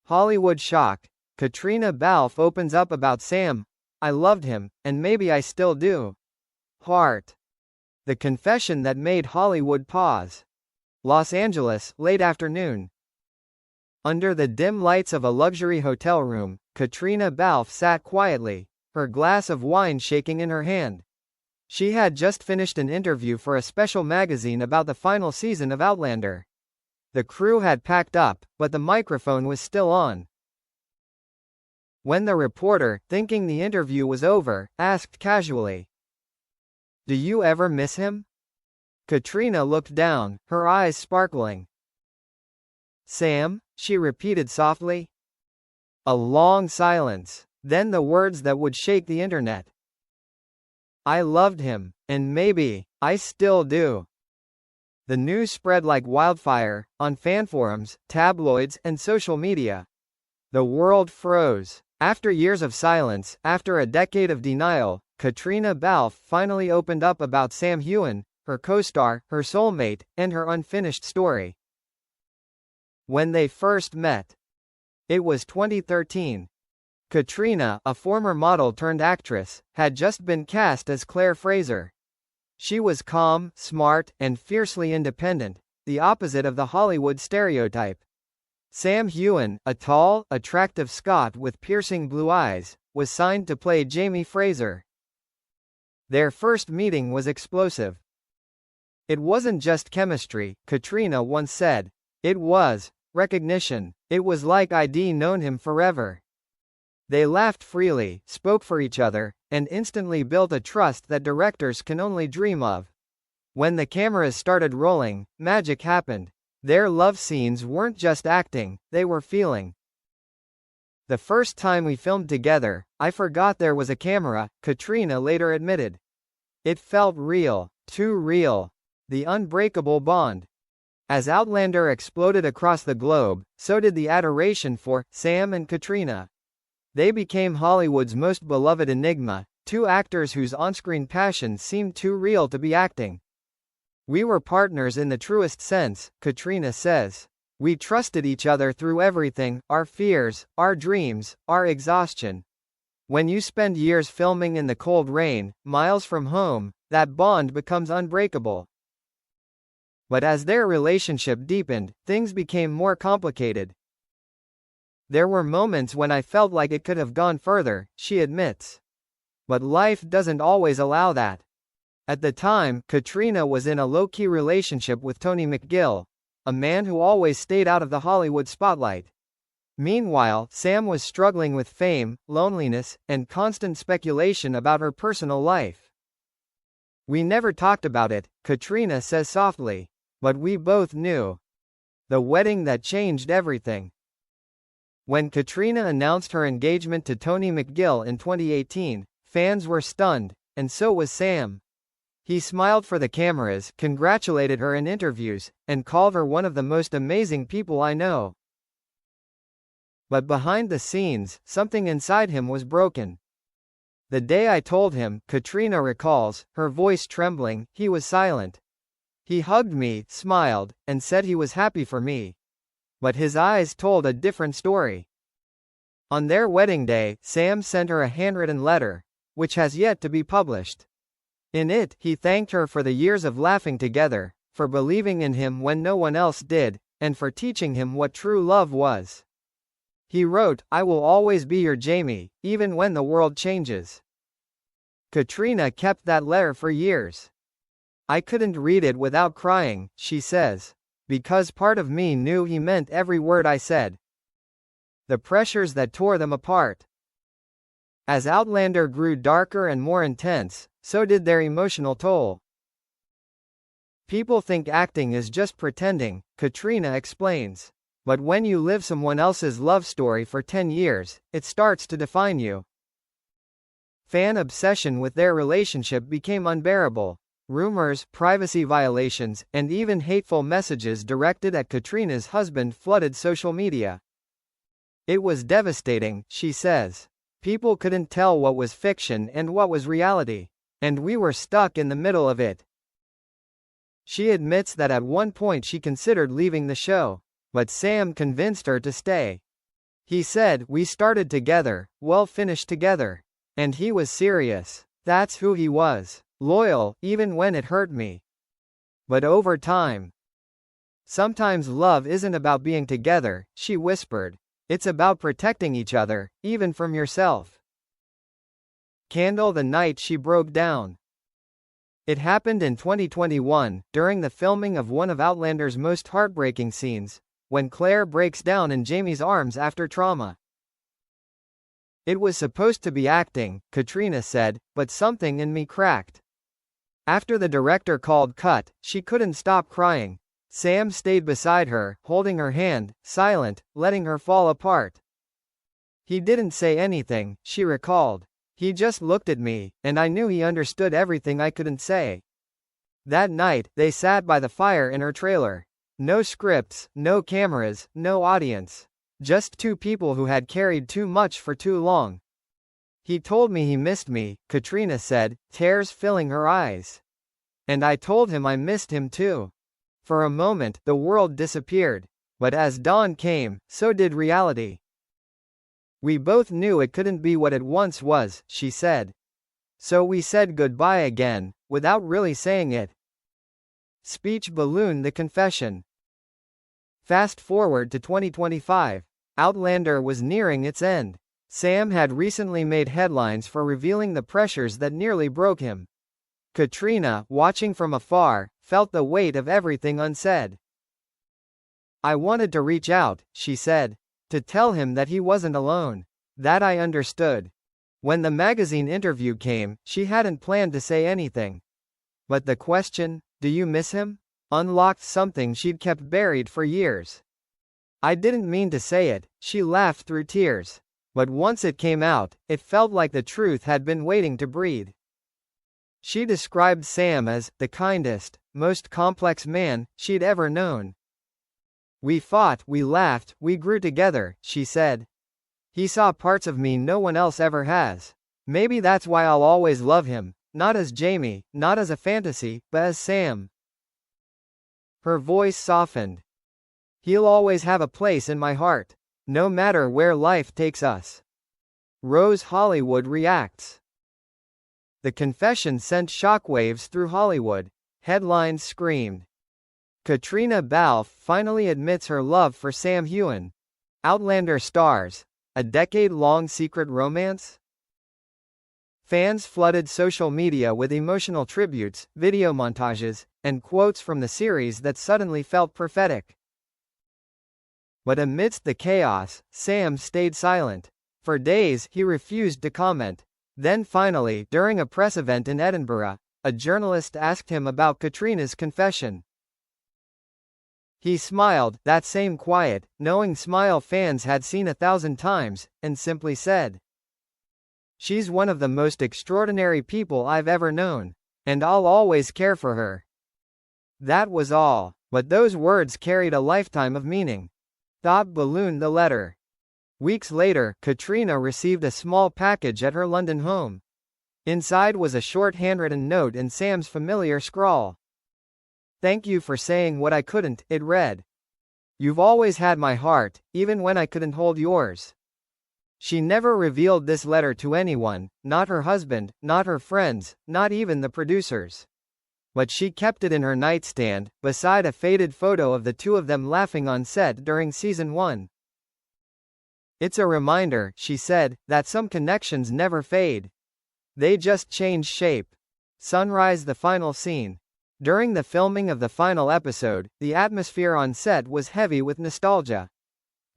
Hollywood shock. Katrina Balfe opens up about Sam. I loved him, and maybe I still do. Heart. The confession that made Hollywood pause. Los Angeles, late afternoon. Under the dim lights of a luxury hotel room, Katrina Balfe sat quietly, her glass of wine shaking in her hand. She had just finished an interview for a special magazine about the final season of Outlander. The crew had packed up, but the microphone was still on. When the reporter, thinking the interview was over, asked casually, "Do you ever miss him?" Katrina looked down, her eyes sparkling. "Sam?" she repeated softly. A long silence. Then the words that would shake the internet. "I loved him, and maybe, I still do." The news spread like wildfire, on fan forums, tabloids, and social media. The world froze. After years of silence, after a decade of denial, Katrina Balfe finally opened up about Sam Heughan, her co-star, her soulmate, and her unfinished story. When they first met. It was 2013. Katrina, a former model turned actress, had just been cast as Claire Fraser. She was calm, smart, and fiercely independent, the opposite of the Hollywood stereotype. Sam Heughan, a tall, attractive Scot with piercing blue eyes, was signed to play Jamie Fraser. Their first meeting was explosive. "It wasn't just chemistry," Katrina once said. "It was recognition. It was like I'd known him forever." They laughed freely, spoke for each other, and instantly built a trust that directors can only dream of. When the cameras started rolling, magic happened. Their love scenes weren't just acting, they were feeling. "The first time we filmed together, I forgot there was a camera," Katrina later admitted. "It felt real, too real." The unbreakable bond. As Outlander exploded across the globe, so did the adoration for Sam and Katrina. They became Hollywood's most beloved enigma, two actors whose on-screen passion seemed too real to be acting. "We were partners in the truest sense," Katrina says. "We trusted each other through everything, our fears, our dreams, our exhaustion. When you spend years filming in the cold rain, miles from home, that bond becomes unbreakable." But as their relationship deepened, things became more complicated. "There were moments when I felt like it could have gone further," she admits. "But life doesn't always allow that." At the time, Katrina was in a low-key relationship with Tony McGill, a man who always stayed out of the Hollywood spotlight. Meanwhile, Sam was struggling with fame, loneliness, and constant speculation about her personal life. "We never talked about it," Katrina says softly. "But we both knew." The wedding that changed everything. When Katrina announced her engagement to Tony McGill in 2018, fans were stunned, and so was Sam. He smiled for the cameras, congratulated her in interviews, and called her one of the most amazing people I know. But behind the scenes, something inside him was broken. "The day I told him," Katrina recalls, her voice trembling, "he was silent. He hugged me, smiled, and said he was happy for me. But his eyes told a different story." On their wedding day, Sam sent her a handwritten letter, which has yet to be published. In it, he thanked her for the years of laughing together, for believing in him when no one else did, and for teaching him what true love was. He wrote, "I will always be your Jamie, even when the world changes." Katrina kept that letter for years. "I couldn't read it without crying," she says, "because part of me knew he meant every word I said." The pressures that tore them apart. As Outlander grew darker and more intense, so did their emotional toll. "People think acting is just pretending," Katrina explains. "But when you live someone else's love story for 10 years, it starts to define you." Fan obsession with their relationship became unbearable. Rumors, privacy violations, and even hateful messages directed at Katrina's husband flooded social media. "It was devastating," she says. "People couldn't tell what was fiction and what was reality. And we were stuck in the middle of it." She admits that at one point she considered leaving the show, but Sam convinced her to stay. He said, we started together, well finished together. And he was serious. That's who he was. Loyal, even when it hurt me. But over time. Sometimes love isn't about being together, she whispered. It's about protecting each other, even from yourself. Candle the night she broke down. It happened in 2021, during the filming of one of Outlander's most heartbreaking scenes, when Claire breaks down in Jamie's arms after trauma. It was supposed to be acting, Katrina said, but something in me cracked. After the director called cut, she couldn't stop crying. Sam stayed beside her, holding her hand, silent, letting her fall apart. He didn't say anything, she recalled. He just looked at me, and I knew he understood everything I couldn't say. That night, they sat by the fire in her trailer. No scripts, no cameras, no audience. Just two people who had carried too much for too long. He told me he missed me, Katrina said, tears filling her eyes. And I told him I missed him too. For a moment, the world disappeared. But as dawn came, so did reality. We both knew it couldn't be what it once was, she said. So we said goodbye again, without really saying it. Speech ballooned the confession. Fast forward to 2025. Outlander was nearing its end. Sam had recently made headlines for revealing the pressures that nearly broke him. Katrina, watching from afar, felt the weight of everything unsaid. I wanted to reach out, she said. To tell him that he wasn't alone. That I understood. When the magazine interview came, she hadn't planned to say anything. But the question, do you miss him? Unlocked something she'd kept buried for years. I didn't mean to say it, she laughed through tears. But once it came out, it felt like the truth had been waiting to breathe. She described Sam as the kindest, most complex man she'd ever known. We fought, we laughed, we grew together, she said. He saw parts of me no one else ever has. Maybe that's why I'll always love him, not as Jamie, not as a fantasy, but as Sam. Her voice softened. He'll always have a place in my heart, no matter where life takes us. Rose Hollywood reacts. The confession sent shockwaves through Hollywood. Headlines screamed. Katrina Balfe finally admits her love for Sam Heughan. Outlander stars. A decade-long secret romance? Fans flooded social media with emotional tributes, video montages, and quotes from the series that suddenly felt prophetic. But amidst the chaos, Sam stayed silent. For days, he refused to comment. Then finally, during a press event in Edinburgh, a journalist asked him about Katrina's confession. He smiled, that same quiet, knowing smile fans had seen 1,000 times, and simply said, "She's one of the most extraordinary people I've ever known. And I'll always care for her." That was all. But those words carried a lifetime of meaning. Thought ballooned the letter. Weeks later, Katrina received a small package at her London home. Inside was a short handwritten note in Sam's familiar scrawl. "Thank you for saying what I couldn't," it read. "You've always had my heart, even when I couldn't hold yours." She never revealed this letter to anyone, not her husband, not her friends, not even the producers. But she kept it in her nightstand, beside a faded photo of the two of them laughing on set during season 1. "It's a reminder," she said, "that some connections never fade. They just change shape." Sunrise, the final scene. During the filming of the final episode, the atmosphere on set was heavy with nostalgia.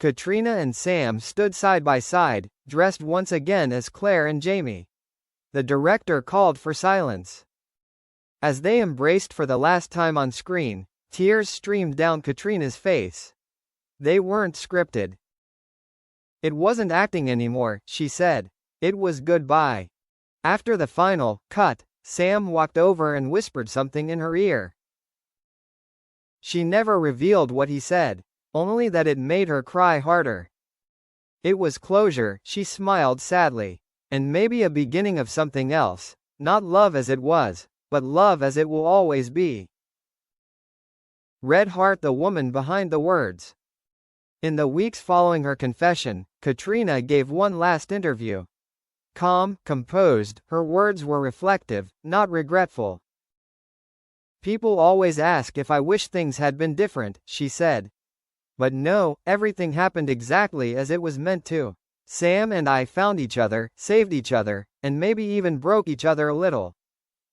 Katrina and Sam stood side by side, dressed once again as Claire and Jamie. The director called for silence. As they embraced for the last time on screen, tears streamed down Katrina's face. They weren't scripted. "It wasn't acting anymore," she said. "It was goodbye." After the final cut, Sam walked over and whispered something in her ear. She never revealed what he said, only that it made her cry harder. It was closure, she smiled sadly. And maybe a beginning of something else. Not love as it was, but love as it will always be. Red Heart, the woman behind the words. In the weeks following her confession, Katrina gave one last interview. Calm, composed, her words were reflective, not regretful. "People always ask if I wish things had been different," she said. "But no, everything happened exactly as it was meant to. Sam and I found each other, saved each other, and maybe even broke each other a little.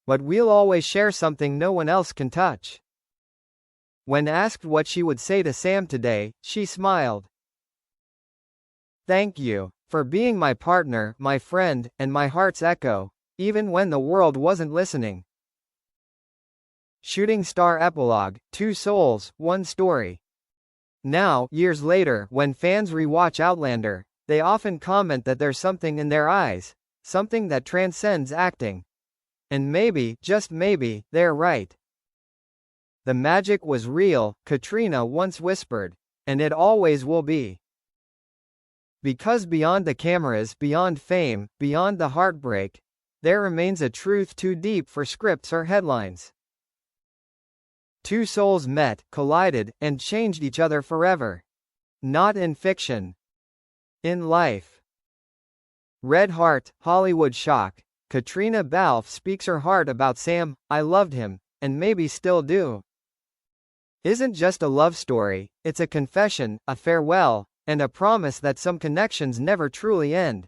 But we'll always share something no one else can touch." When asked what she would say to Sam today, she smiled. "Thank you for being my partner, my friend, and my heart's echo, even when the world wasn't listening." Shooting star epilogue, 2 souls, 1 story. Now, years later, when fans rewatch Outlander, they often comment that there's something in their eyes, something that transcends acting. And maybe, just maybe, they're right. "The magic was real," Katrina once whispered. "And it always will be." Because beyond the cameras, beyond fame, beyond the heartbreak, there remains a truth too deep for scripts or headlines. 2 souls met, collided, and changed each other forever. Not in fiction. In life. Red Heart, Hollywood Shock. Katrina Balfe speaks her heart about Sam. "I loved him, and maybe still do." Isn't just a love story, it's a confession, a farewell, and a promise that some connections never truly end.